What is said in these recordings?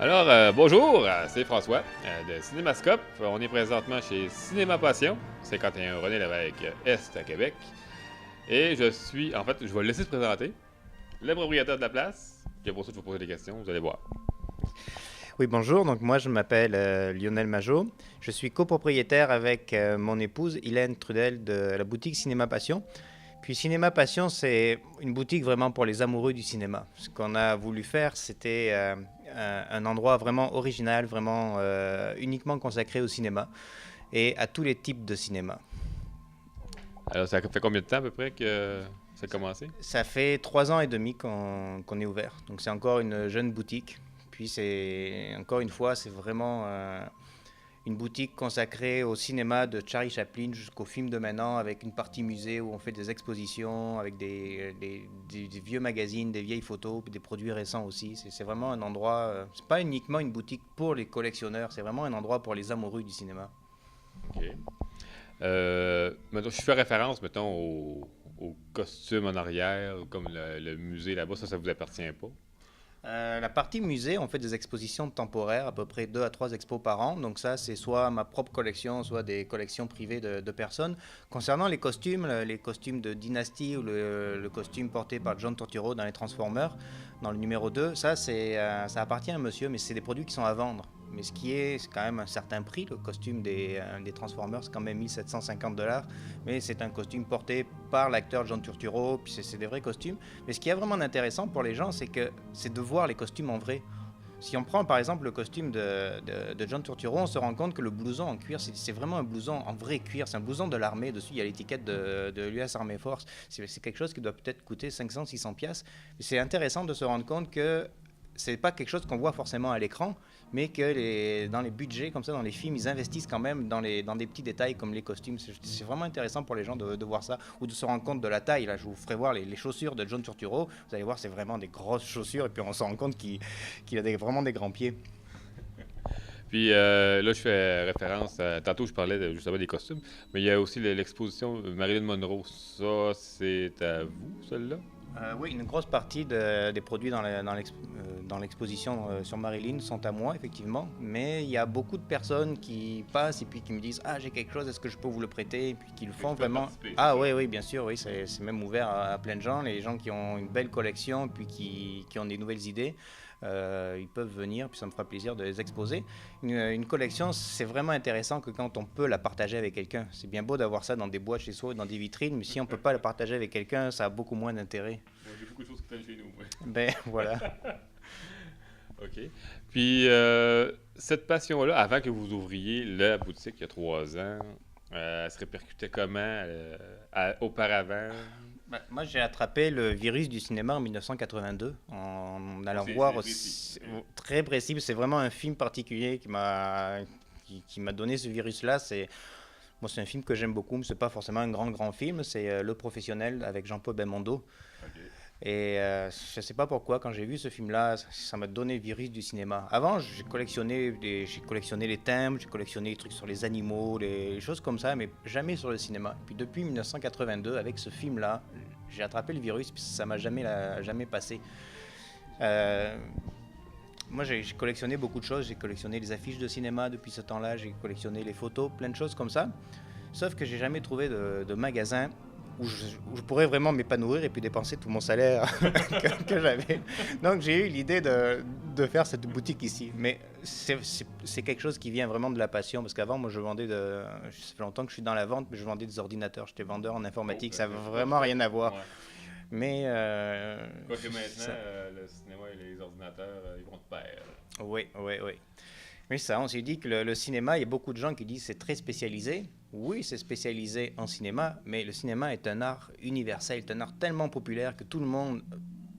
Bonjour, c'est François de Cinémascope. On est présentement chez Cinéma Passion, 51 René Lévesque Est à Québec. Et je vais le laisser se présenter, le propriétaire de la place. Et pour ça, je vais poser des questions, vous allez voir. Oui, bonjour. Donc moi, je m'appelle Lionel Majot. Je suis copropriétaire avec mon épouse Hélène Trudel de la boutique Cinéma Passion. Puis Cinéma Passion, c'est une boutique vraiment pour les amoureux du cinéma. Ce qu'on a voulu faire, c'était un endroit vraiment original, vraiment uniquement consacré au cinéma et à tous les types de cinéma. Alors, ça fait combien de temps à peu près que ça a commencé? Ça fait 3 ans et demi qu'on est ouvert. Donc c'est encore une jeune boutique. Puis c'est encore une fois, c'est vraiment une boutique consacrée au cinéma de Charlie Chaplin jusqu'au film de maintenant, avec une partie musée où on fait des expositions, avec des vieux magazines, des vieilles photos, puis des produits récents aussi. C'est vraiment un endroit, c'est pas uniquement une boutique pour les collectionneurs, c'est vraiment un endroit pour les amoureux du cinéma. OK. Mettons, je fais référence, mettons, au costume en arrière, comme le musée là-bas, ça vous appartient pas. La partie musée, on fait des expositions temporaires, à peu près 2 à 3 expos par an. Donc ça, c'est soit ma propre collection, soit des collections privées de personnes. Concernant les costumes de Dynasty ou le costume porté par John Turturro dans les Transformers, dans le numéro 2, ça appartient à monsieur, mais c'est des produits qui sont à vendre. Mais c'est quand même un certain prix. Le costume des Transformers, c'est quand même 1750 $. Mais c'est un costume porté par l'acteur John Turturro, puis c'est des vrais costumes. Mais ce qui est vraiment intéressant pour les gens, c'est de voir les costumes en vrai. Si on prend par exemple le costume de John Turturro, on se rend compte que le blouson en cuir, c'est vraiment un blouson en vrai cuir. C'est un blouson de l'armée. Dessus, il y a l'étiquette de l'US Army Force. C'est quelque chose qui doit peut-être coûter 500-600 $. C'est intéressant de se rendre compte que c'est pas quelque chose qu'on voit forcément à l'écran, mais que dans les budgets, comme ça, dans les films, ils investissent quand même dans des petits détails comme les costumes. C'est vraiment intéressant pour les gens de voir ça, ou de se rendre compte de la taille. Là, je vous ferai voir les chaussures de John Turturro. Vous allez voir, c'est vraiment des grosses chaussures, et puis on se rend compte qu'il a vraiment des grands pieds. Puis là, je fais référence tantôt, je parlais justement des costumes, mais il y a aussi l'exposition Marilyn Monroe. Ça, c'est à vous, celle-là? Oui, une grosse partie des produits dans l'exposition sur Marilyn sont à moi, effectivement. Mais il y a beaucoup de personnes qui passent et puis qui me disent: Ah, j'ai quelque chose, est-ce que je peux vous le prêter? Et puis qui le Fait que font tu peux vraiment. participer, c'est Ah, ça? oui, oui, bien sûr, oui, c'est même ouvert à plein de gens. Les gens qui ont une belle collection et puis qui ont des nouvelles idées, ils peuvent venir, puis ça me fera plaisir de les exposer. Une collection, c'est vraiment intéressant que quand on peut la partager avec quelqu'un. C'est bien beau d'avoir ça dans des boîtes chez soi, dans des vitrines, mais si on ne peut pas la partager avec quelqu'un, ça a beaucoup moins d'intérêt. Moi, j'ai beaucoup de choses qui traînent chez nous. Ouais. Ben voilà. OK. Puis, cette passion-là, avant que vous ouvriez la boutique il y a 3 ans, elle se répercutait comment auparavant? Ben, moi, j'ai attrapé le virus du cinéma en 1982 en allant C'est voir précis. OK. très précis. C'est vraiment un film particulier qui m'a donné ce virus-là. C'est un film que j'aime beaucoup, mais c'est pas forcément un grand film. C'est Le Professionnel avec Jean-Paul Belmondo. OK. Et je sais pas pourquoi, quand j'ai vu ce film-là, ça m'a donné le virus du cinéma. Avant, j'ai collectionné les thèmes, j'ai collectionné les trucs sur les animaux, les choses comme ça, mais jamais sur le cinéma. Puis depuis 1982, avec ce film-là, j'ai attrapé le virus, puis ça m'a jamais passé. Euh, Moi, j'ai collectionné beaucoup de choses. J'ai collectionné les affiches de cinéma depuis ce temps-là, j'ai collectionné les photos, plein de choses comme ça. Sauf que j'ai jamais trouvé de magasin où je pourrais vraiment m'épanouir et puis dépenser tout mon salaire que j'avais. Donc j'ai eu l'idée de faire cette boutique ici. Mais c'est quelque chose qui vient vraiment de la passion, parce qu'avant, moi, ça fait longtemps que je suis dans la vente, mais je vendais des ordinateurs. J'étais vendeur en Oh, informatique, ben, ça n'a vraiment rien à voir. ouais. Mais Quoique maintenant, ça, le cinéma et les ordinateurs, ils vont de pair. oui, oui, oui. Oui, ça, on s'est dit que le cinéma, il y a beaucoup de gens qui disent que c'est très spécialisé. Oui, c'est spécialisé en cinéma, mais le cinéma est un art universel, c'est un art tellement populaire que tout le monde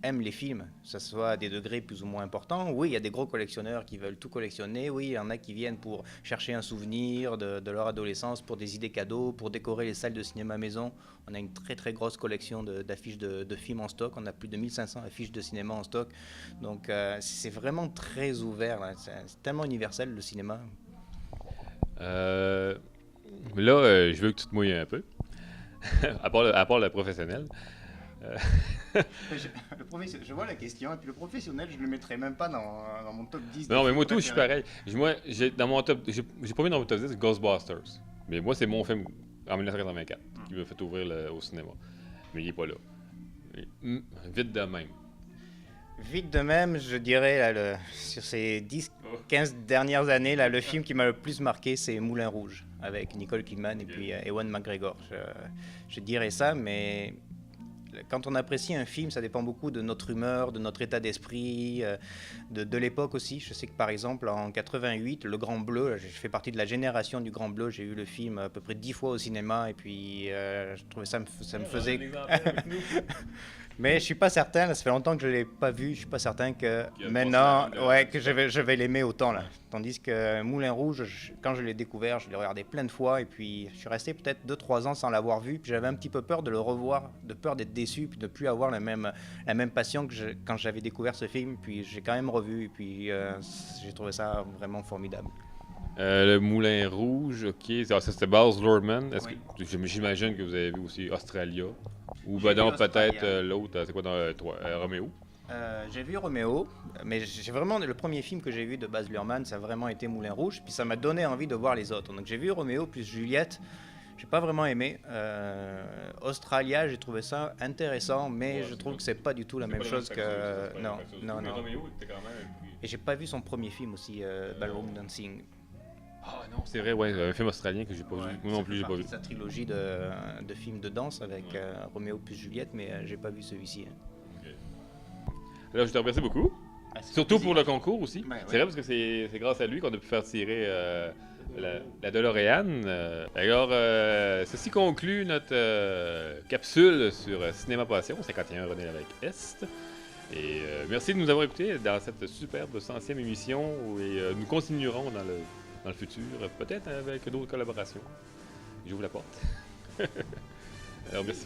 aime les films, que ce soit à des degrés plus ou moins importants. Oui, il y a des gros collectionneurs qui veulent tout collectionner. Oui, il y en a qui viennent pour chercher un souvenir de leur adolescence, pour des idées cadeaux, pour décorer les salles de cinéma maison. On a une très très grosse collection d'affiches de films en stock. On a plus de 1500 affiches de cinéma en stock. Donc c'est vraiment très ouvert, là. C'est tellement universel le cinéma. Euh, Là, je veux que tu te mouilles un peu, à part le professionnel. Euh, Je vois la question, et puis le professionnel, je ne le mettrais même pas dans mon top 10 des Non, mais films moi, tout, je suis préférés. pareil. Moi, dans mon top, j'ai pas mis dans mon top 10 Ghostbusters. Mais moi, c'est mon film en 1984 qui m'a fait ouvrir au cinéma. Mais il est pas là. Vite de même. Vite de même, je dirais, là, sur ces 10-15 dernières années, là, le film qui m'a le plus marqué, c'est Moulin Rouge, avec Nicole Kidman et puis Ewan McGregor. Je dirais ça, mais quand on apprécie un film, ça dépend beaucoup de notre humeur, de notre état d'esprit, de l'époque aussi. Je sais que par exemple, en 88, Le Grand Bleu, je fais partie de la génération du Grand Bleu, j'ai vu le film à peu près 10 fois au cinéma, et puis je trouvais ça me faisait... Mais je suis pas certain, là, ça fait longtemps que je l'ai pas vu, je suis pas certain que maintenant, ouais, que je vais l'aimer autant là. Tandis que Moulin Rouge, quand je l'ai découvert, je l'ai regardé plein de fois et puis je suis resté peut-être 2-3 ans sans l'avoir vu, puis j'avais un petit peu peur de le revoir, de peur d'être déçu, puis de ne plus avoir la même passion que quand j'avais découvert ce film, puis j'ai quand même revu et puis j'ai trouvé ça vraiment formidable. Le Moulin Rouge, ok. Ça, c'était Baz Luhrmann. Oui. J'imagine que vous avez vu aussi Australia. Ou J'ai ben vu non, peut-être Australia. l'autre, c'est quoi dans Roméo? J'ai vu Roméo, mais j'ai vraiment le premier film que j'ai vu de Baz Luhrmann, ça a vraiment été Moulin Rouge, puis ça m'a donné envie de voir les autres. Donc j'ai vu Roméo plus Juliette, j'ai pas vraiment aimé. Australia, j'ai trouvé ça intéressant, mais Ouais, je c'est trouve pas- que c'est pas du tout la C'est même pas la même chose facture, ça, que c'est pas la non, même facture. non, Mais non. Roméo, était quand même. Et j'ai pas vu son premier film aussi, Ballroom Dancing. Ah non, c'est vrai, ouais, un film australien que j'ai pas vu. Moi non plus, j'ai pas vu. Sa trilogie de films de danse avec Roméo plus Juliette, mais j'ai pas vu celui-ci. Ok. Alors, je te remercie beaucoup. Ah, c'est Surtout plaisir. pour le concours aussi. Ouais, C'est ouais. vrai parce que c'est grâce à lui qu'on a pu faire tirer la DeLorean. Alors, ceci conclut notre capsule sur Cinéma Passion, 51 René Lévesque Est. Et merci de nous avoir écoutés dans cette superbe 100e émission. Et nous continuerons dans le futur, peut-être avec d'autres collaborations. J'ouvre la porte. Alors, merci.